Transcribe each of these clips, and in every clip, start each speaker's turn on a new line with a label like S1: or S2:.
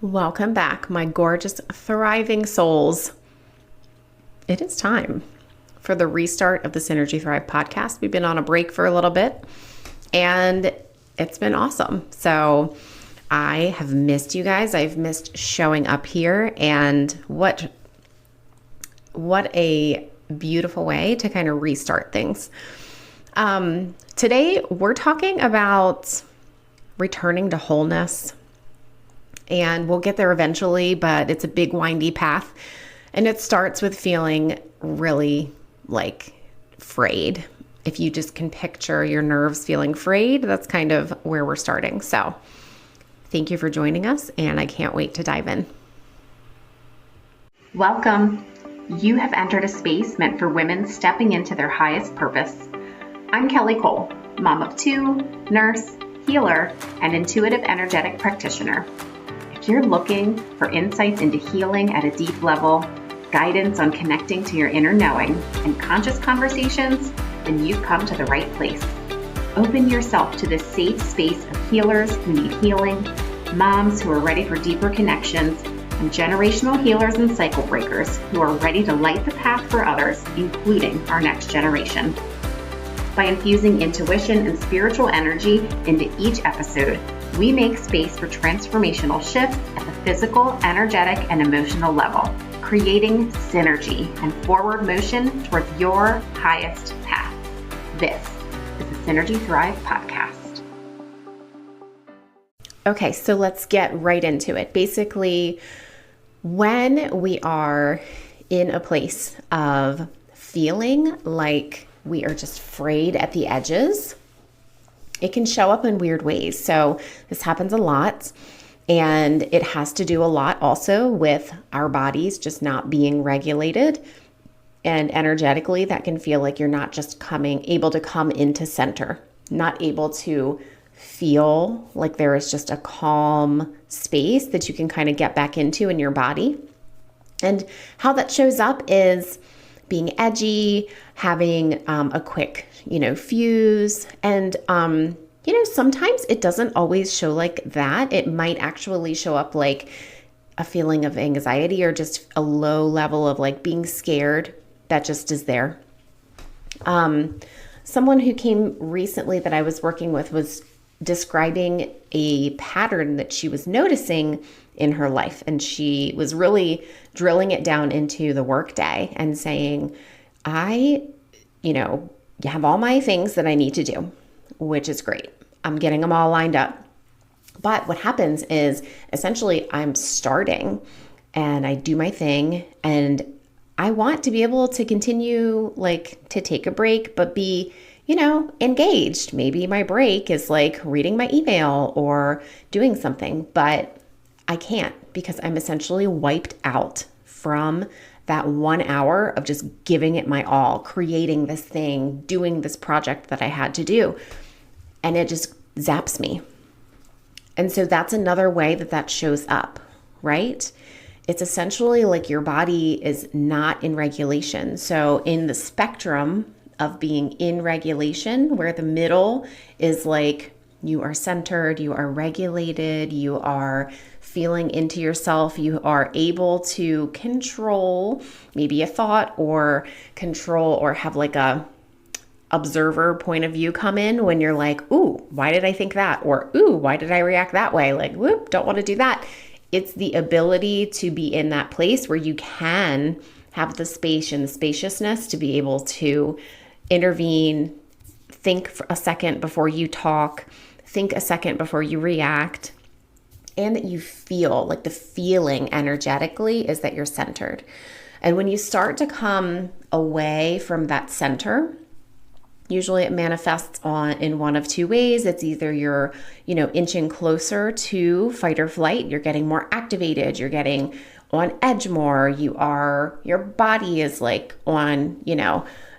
S1: Welcome back, my gorgeous, thriving souls. It is time for the restart of the Synergy Thrive podcast. We've been on a break for a little bit, and it's been awesome. So I have missed you guys. I've missed showing up here, and what a beautiful way to kind of restart things. Today, we're talking about returning to wholeness. And we'll get there eventually, but it's a big windy path. And it starts with feeling really like frayed. If you just can picture your nerves feeling frayed, that's kind of where we're starting. So thank you for joining us, and I can't wait to dive in. Welcome. You have entered a space meant for women stepping into their highest purpose. I'm Kelly Cole, mom of two, nurse, healer, and intuitive energetic practitioner. If you're looking for insights into healing at a deep level, guidance on connecting to your inner knowing, and conscious conversations, then you've come to the right place. Open yourself to this safe space of healers who need healing, moms who are ready for deeper connections, and generational healers and cycle breakers who are ready to light the path for others, including our next generation. By infusing intuition and spiritual energy into each episode, we make space for transformational shifts at the physical, energetic, and emotional level, creating synergy and forward motion towards your highest path. This is the Synergy Thrive podcast. Okay, so let's get right into it. Basically, when we are in a place of feeling like we are just frayed at the edges, it can show up in weird ways. So this happens a lot, and it has to do a lot also with our bodies just not being regulated. And energetically, that can feel like you're not just able to come into center, not able to feel like there is just a calm space that you can kind of get back into in your body. And how that shows up is being edgy, having a quick, fuse. And, sometimes it doesn't always show like that. It might actually show up like a feeling of anxiety or just a low level of like being scared that just is there. Someone who came recently that I was working with was describing a pattern that she was noticing in her life. And she was really drilling it down into the workday and saying, I have all my things that I need to do, which is great. I'm getting them all lined up. But what happens is essentially I'm starting and I do my thing, and I want to be able to continue to take a break, but be engaged. Maybe my break is like reading my email or doing something, but I can't because I'm essentially wiped out from that 1 hour of just giving it my all, creating this thing, doing this project that I had to do. And it just zaps me. And so that's another way that shows up, right? It's essentially like your body is not in regulation. So in the spectrum of being in regulation, where the middle is like you are centered, you are regulated, you are feeling into yourself, you are able to control maybe a thought or control or have like a observer point of view come in when you're like, ooh, why did I think that? Or, ooh, why did I react that way? Like, whoop, don't want to do that. It's the ability to be in that place where you can have the space and the spaciousness to be able to intervene, think for a second before you talk, think a second before you react, and that you feel like the feeling energetically is that you're centered. And when you start to come away from that center, usually it manifests in one of two ways. It's either you're, inching closer to fight or flight, you're getting more activated, you're getting on edge more, your body is like on,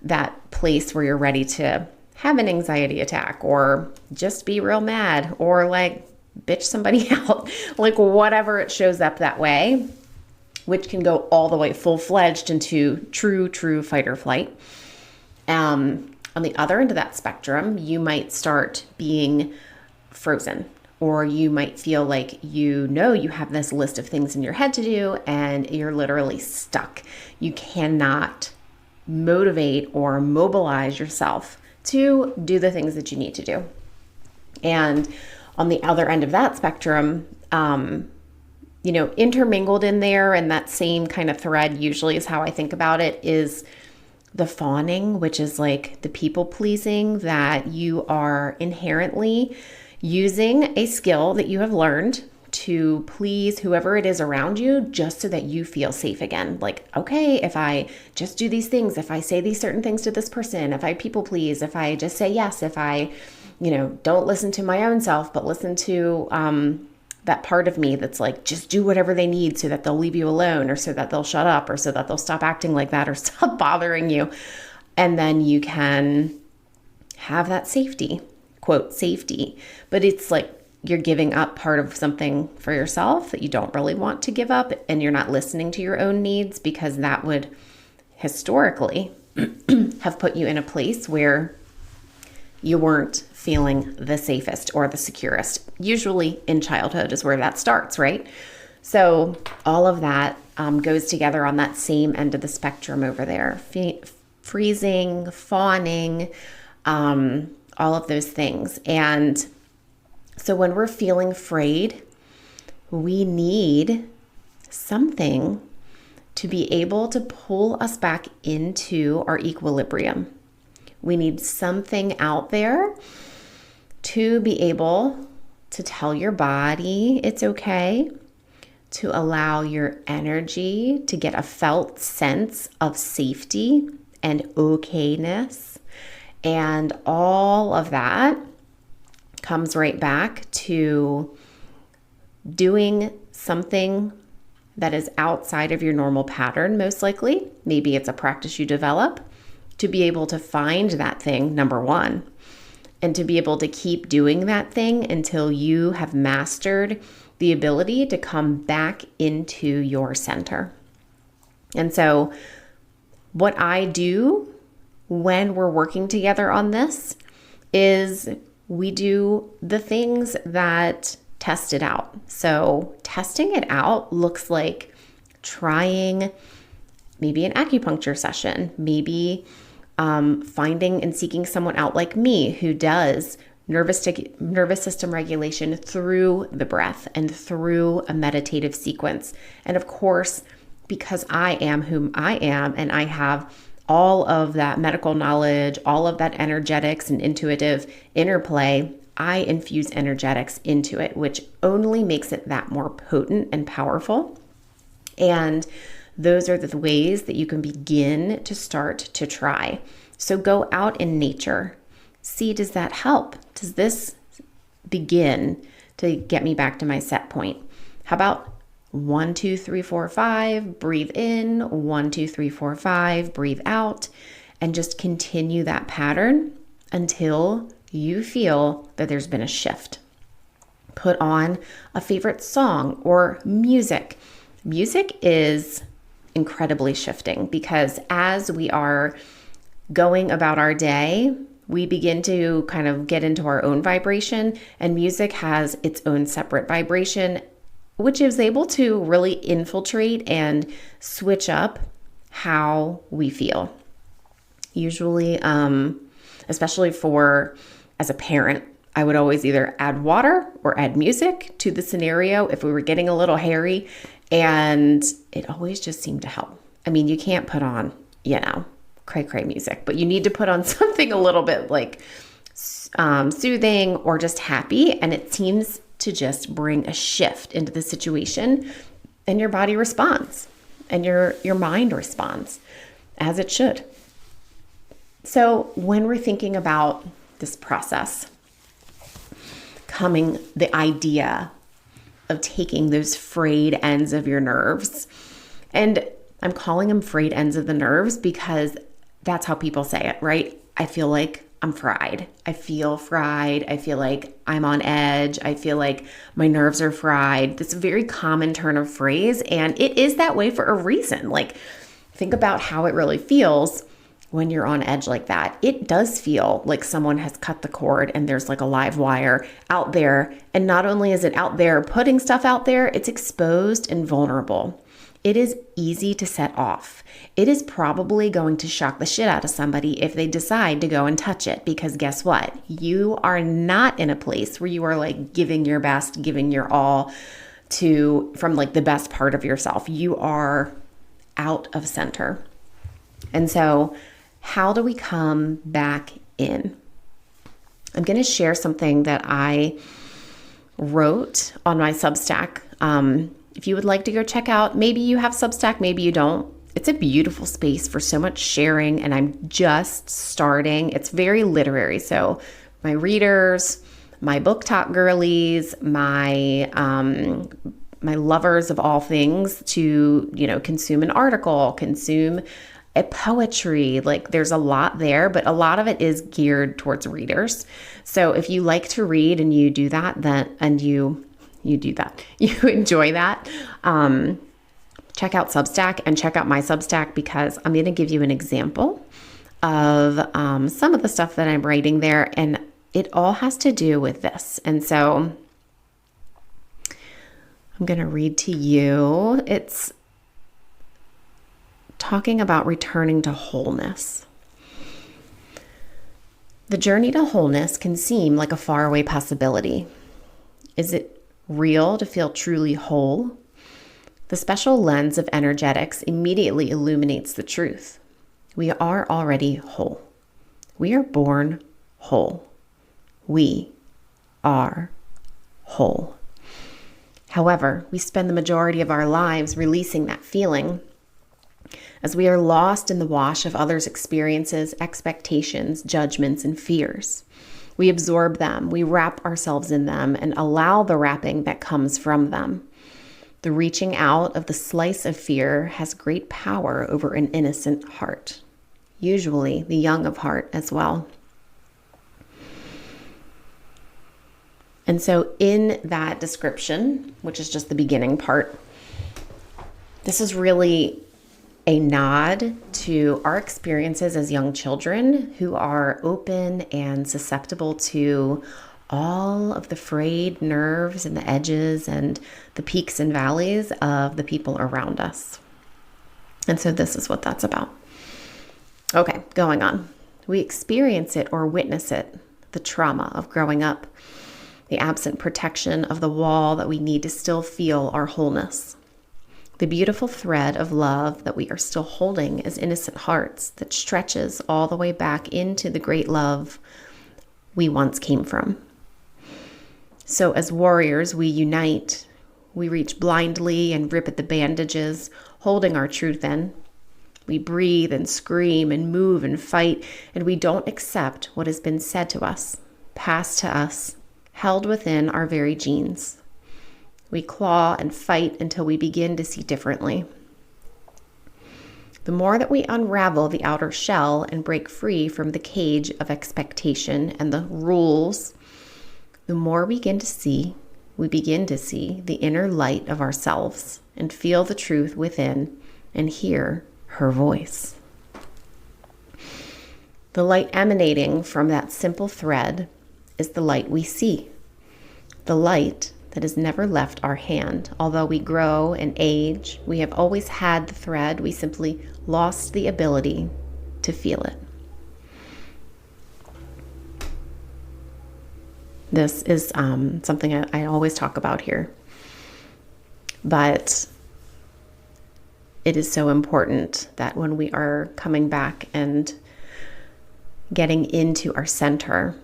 S1: that place where you're ready to have an anxiety attack or just be real mad or like bitch somebody out, like whatever it shows up that way, which can go all the way full-fledged into true fight or flight. On the other end of that spectrum, you might start being frozen Or you might feel like you have this list of things in your head to do and you're literally stuck. You cannot motivate or mobilize yourself to do the things that you need to do. And on the other end of that spectrum, intermingled in there, and that same kind of thread usually is how I think about it, is the fawning, which is like the people pleasing, that you are inherently using a skill that you have learned to please whoever it is around you just so that you feel safe again. Like, okay, if I just do these things, if I say these certain things to this person, if I people please, if I just say yes, if I, don't listen to my own self, but listen to that part of me that's like, just do whatever they need so that they'll leave you alone, or so that they'll shut up, or so that they'll stop acting like that, or stop bothering you. And then you can have that safety, quote, safety. But it's like you're giving up part of something for yourself that you don't really want to give up, and you're not listening to your own needs, because that would historically have put you in a place where you weren't feeling the safest or the securest. Usually in childhood is where that starts, right? So all of that goes together on that same end of the spectrum over there. Freezing, fawning, all of those things. And so when we're feeling frayed, we need something to be able to pull us back into our equilibrium. We need something out there to be able to tell your body it's okay, to allow your energy to get a felt sense of safety and okayness. And all of that comes right back to doing something that is outside of your normal pattern, most likely. Maybe it's a practice you develop to be able to find that thing, number one, and to be able to keep doing that thing until you have mastered the ability to come back into your center. And so what I do when we're working together on this is we do the things that test it out. So testing it out looks like trying maybe an acupuncture session, maybe finding and seeking someone out like me who does nervous system regulation through the breath and through a meditative sequence. And of course, because I am whom I am, and I have all of that medical knowledge, all of that energetics and intuitive interplay, I infuse energetics into it, which only makes it that more potent and powerful. And those are the ways that you can begin to start to try. So go out in nature. See, does that help? Does this begin to get me back to my set point? How about 1, 2, 3, 4, 5, breathe in, 1, 2, 3, 4, 5, breathe out, and just continue that pattern until you feel that there's been a shift. Put on a favorite song or music. Music is incredibly shifting, because as we are going about our day, we begin to kind of get into our own vibration, and music has its own separate vibration, which is able to really infiltrate and switch up how we feel. Usually, especially as a parent, I would always either add water or add music to the scenario if we were getting a little hairy, and it always just seemed to help. I mean, you can't put on, cray-cray music, but you need to put on something a little bit like soothing or just happy, and it seems to just bring a shift into the situation, and your body responds and your mind responds as it should. So when we're thinking about this process, the idea of taking those frayed ends of your nerves, and I'm calling them frayed ends of the nerves because that's how people say it, right? I feel like I'm fried. I feel fried. I feel like I'm on edge. I feel like my nerves are fried. That's a very common turn of phrase, and it is that way for a reason. Like, think about how it really feels when you're on edge like that. It does feel like someone has cut the cord and there's like a live wire out there. And not only is it out there putting stuff out there, it's exposed and vulnerable. It is easy to set off. It is probably going to shock the shit out of somebody if they decide to go and touch it, because guess what? You are not in a place where you are like giving your best, giving your all from like the best part of yourself. You are out of center. And so how do we come back in? I'm going to share something that I wrote on my Substack. If you would like to go check out, maybe you have Substack, maybe you don't. It's a beautiful space for so much sharing, and I'm just starting. It's very literary. So my readers, my book talk girlies, my lovers of all things to, consume an article, consume a poetry, like there's a lot there, but a lot of it is geared towards readers. So if you like to read and you do that, you enjoy that, check out Substack and check out my Substack, because I'm going to give you an example of some of the stuff that I'm writing there, and it all has to do with this. And so I'm going to read to you. It's talking about returning to wholeness. The journey to wholeness can seem like a faraway possibility. Is it real to feel truly whole? The special lens of energetics immediately illuminates the truth. We are already whole. We are born whole. We are whole. However, we spend the majority of our lives releasing that feeling as we are lost in the wash of others' experiences, expectations, judgments, and fears. We absorb them, we wrap ourselves in them, and allow the wrapping that comes from them. The reaching out of the slice of fear has great power over an innocent heart, usually the young of heart as well. And so in that description, which is just the beginning part, this is really a nod to our experiences as young children who are open and susceptible to all of the frayed nerves and the edges and the peaks and valleys of the people around us. And so this is what that's about. Okay, going on. We experience it or witness it, the trauma of growing up, the absent protection of the wall that we need to still feel our wholeness. The beautiful thread of love that we are still holding as innocent hearts that stretches all the way back into the great love we once came from. So as warriors, we unite. We reach blindly and rip at the bandages, holding our truth in. We breathe and scream and move and fight, and we don't accept what has been said to us, passed to us, held within our very genes. We claw and fight until we begin to see differently. The more that we unravel the outer shell and break free from the cage of expectation and the rules, the more we begin to see the inner light of ourselves and feel the truth within and hear her voice. The light emanating from that simple thread is the light we see, the light that has never left our hand. Although we grow and age, we have always had the thread. We simply lost the ability to feel it. This is something I always talk about here, but it is so important that when we are coming back and getting into our center,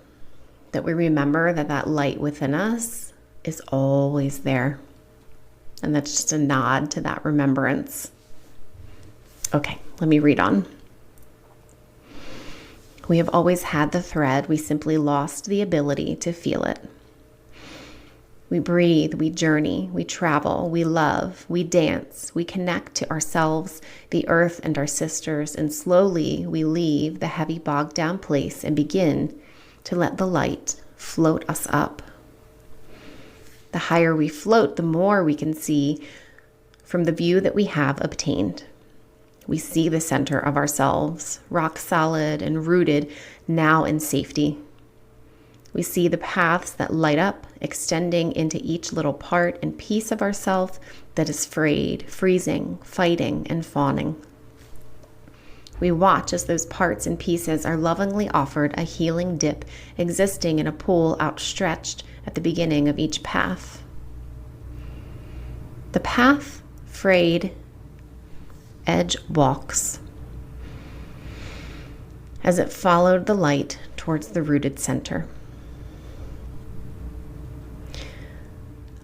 S1: that we remember that light within us is always there. And that's just a nod to that remembrance. Okay, let me read on. We have always had the thread. We simply lost the ability to feel it. We breathe, we journey, we travel, we love, we dance, we connect to ourselves, the earth, and our sisters, and slowly we leave the heavy bogged down place and begin to let the light float us up. The higher we float, the more we can see from the view that we have obtained. We see the center of ourselves, rock solid and rooted, now in safety. We see the paths that light up, extending into each little part and piece of ourselves that is frayed, freezing, fighting, and fawning. We watch as those parts and pieces are lovingly offered a healing dip, existing in a pool outstretched at the beginning of each path. The path, frayed, edge walks as it followed the light towards the rooted center.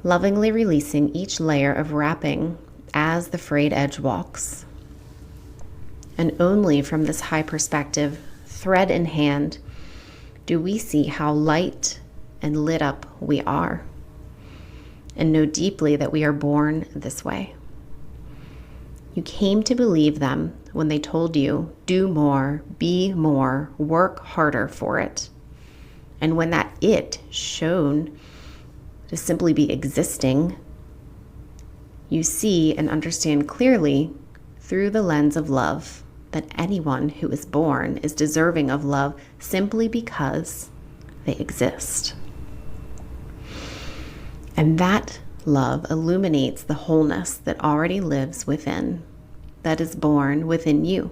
S1: Lovingly releasing each layer of wrapping as the frayed edge walks. And only from this high perspective, thread in hand, do we see how light and lit up we are, and know deeply that we are born this way. You came to believe them when they told you, do more, be more, work harder for it. And when that it shown to simply be existing, you see and understand clearly through the lens of love that anyone who is born is deserving of love simply because they exist. And that love illuminates the wholeness that already lives within, that is born within you.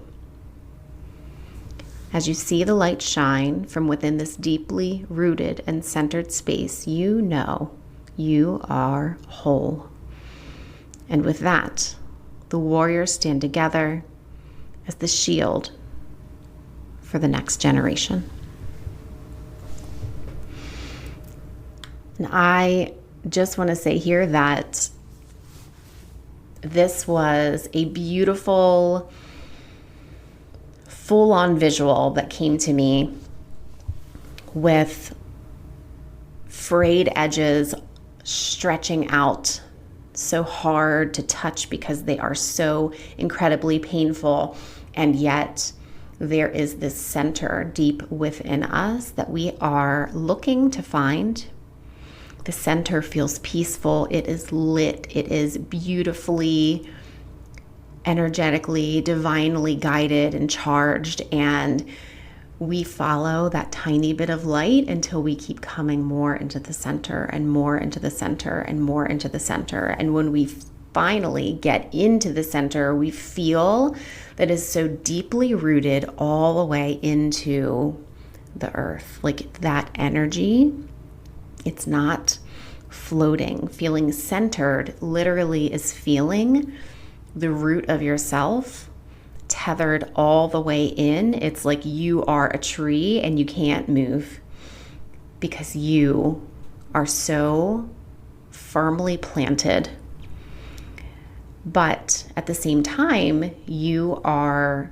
S1: As you see the light shine from within this deeply rooted and centered space, you know you are whole. And with that, the warriors stand together as the shield for the next generation. And I just want to say here that this was a beautiful, full-on visual that came to me with frayed edges stretching out so hard to touch because they are so incredibly painful. And yet there is this center deep within us that we are looking to find. The center feels peaceful. It is lit. It is beautifully, energetically, divinely guided and charged. And we follow that tiny bit of light until we keep coming more into the center and more into the center and more into the center. And when we finally get into the center, we feel that is so deeply rooted all the way into the earth. Like that energy, it's not floating. Feeling centered literally is feeling the root of yourself tethered all the way in. It's like you are a tree and you can't move because you are so firmly planted. But at the same time, you are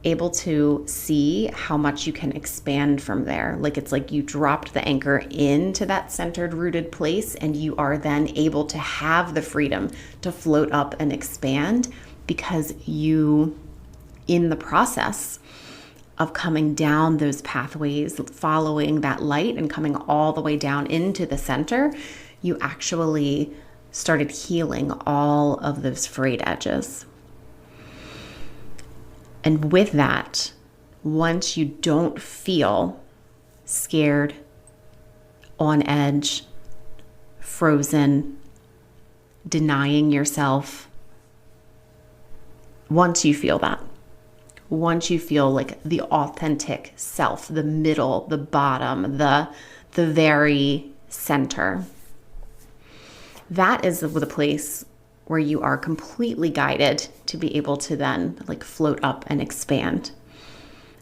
S1: able to see how much you can expand from there. Like it's like you dropped the anchor into that centered, rooted place, and you are then able to have the freedom to float up and expand because you, in the process of coming down those pathways, following that light and coming all the way down into the center, you actually started healing all of those frayed edges. And with that, once you don't feel scared, on edge, frozen, denying yourself, once you feel that, once you feel like the authentic self, the middle, the bottom, the very center, that is the place where you are completely guided to be able to then like float up and expand.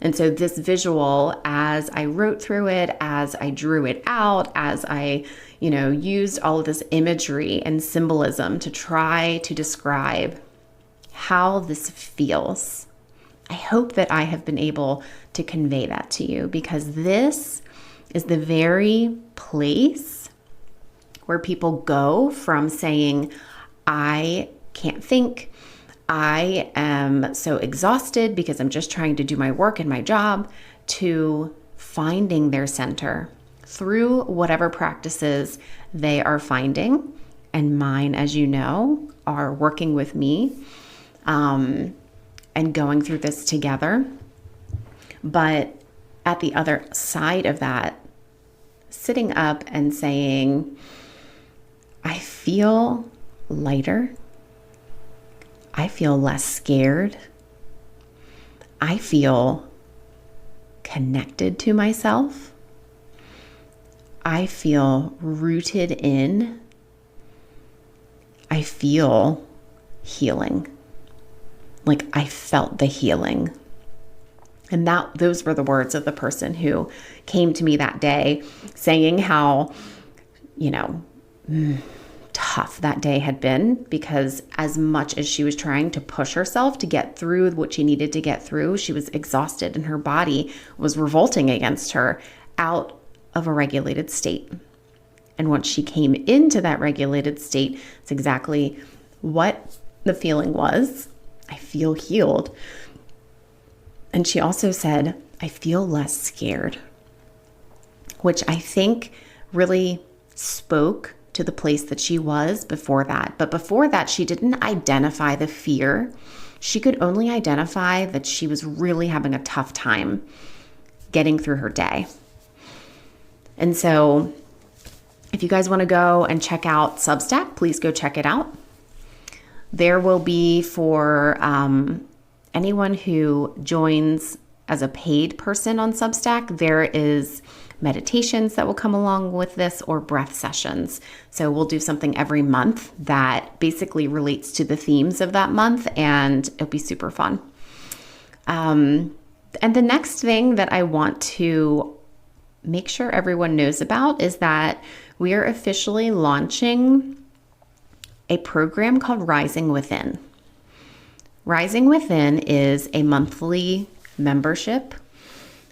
S1: And so this visual, as I wrote through it, as I drew it out, as I, used all of this imagery and symbolism to try to describe how this feels, I hope that I have been able to convey that to you, because this is the very place where people go from saying, I can't think, I am so exhausted because I'm just trying to do my work and my job, to finding their center through whatever practices they are finding. And mine, as you know, are working with me. and going through this together. But at the other side of that, sitting up and saying, I feel lighter. I feel less scared. I feel connected to myself. I feel rooted in. I feel healing. Like I felt the healing. And those were the words of the person who came to me that day saying how, tough that day had been, because as much as she was trying to push herself to get through what she needed to get through, she was exhausted and her body was revolting against her out of a regulated state. And once she came into that regulated state, it's exactly what the feeling was. I feel healed. And she also said, I feel less scared, which I think really spoke to the place that she was before that. But before that, she didn't identify the fear. She could only identify that she was really having a tough time getting through her day. And so if you guys want to go and check out Substack, please go check it out. There will be for anyone who joins as a paid person on Substack, there is meditations that will come along with this or breath sessions. So we'll do something every month that basically relates to the themes of that month, and it'll be super fun. And the next thing that I want to make sure everyone knows about is that we are officially launching a program called Rising Within. Rising Within is a monthly membership,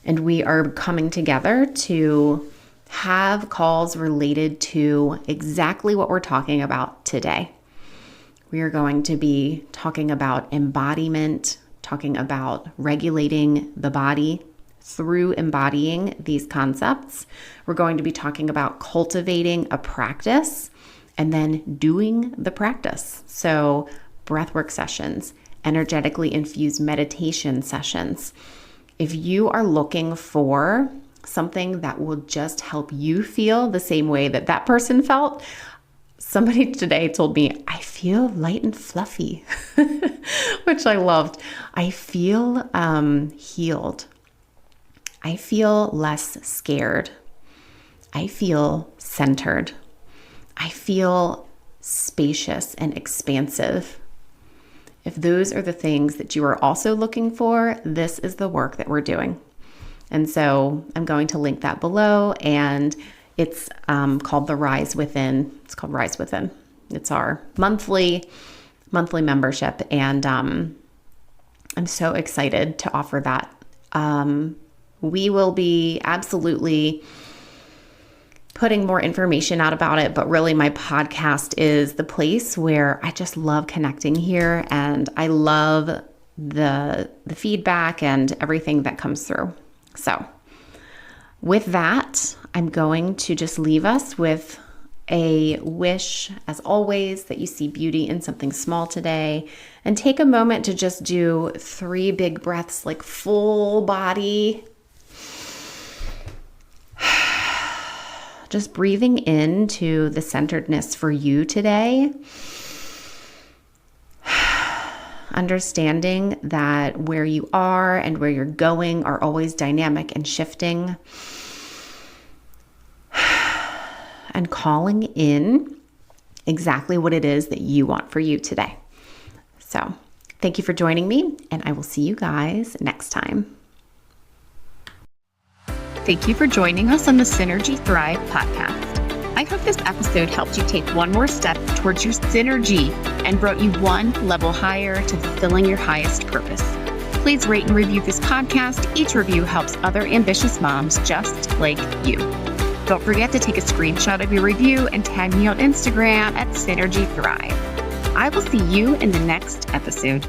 S1: and we are coming together to have calls related to exactly what we're talking about today. We are going to be talking about embodiment, talking about regulating the body through embodying these concepts. We're going to be talking about cultivating a practice and then doing the practice. So breathwork sessions, energetically infused meditation sessions. If you are looking for something that will just help you feel the same way that that person felt, somebody today told me, I feel light and fluffy, which I loved. I feel healed. I feel less scared. I feel centered. I feel spacious and expansive. If those are the things that you are also looking for, this is the work that we're doing. And so I'm going to link that below, and it's called the Rise Within. It's called Rise Within. It's our monthly membership, and I'm so excited to offer that. We will be absolutely putting more information out about it, but really my podcast is the place where I just love connecting here, and I love the feedback and everything that comes through. So with that, I'm going to just leave us with a wish, as always, that you see beauty in something small today, and take a moment to just do 3 big breaths, like full body. Just breathing into the centeredness for you today. Understanding that where you are and where you're going are always dynamic and shifting. And calling in exactly what it is that you want for you today. So, thank you for joining me, and I will see you guys next time.
S2: Thank you for joining us on the Synergy Thrive podcast. I hope this episode helped you take one more step towards your synergy and brought you one level higher to fulfilling your highest purpose. Please rate and review this podcast. Each review helps other ambitious moms just like you. Don't forget to take a screenshot of your review and tag me on Instagram at Synergy Thrive. I will see you in the next episode.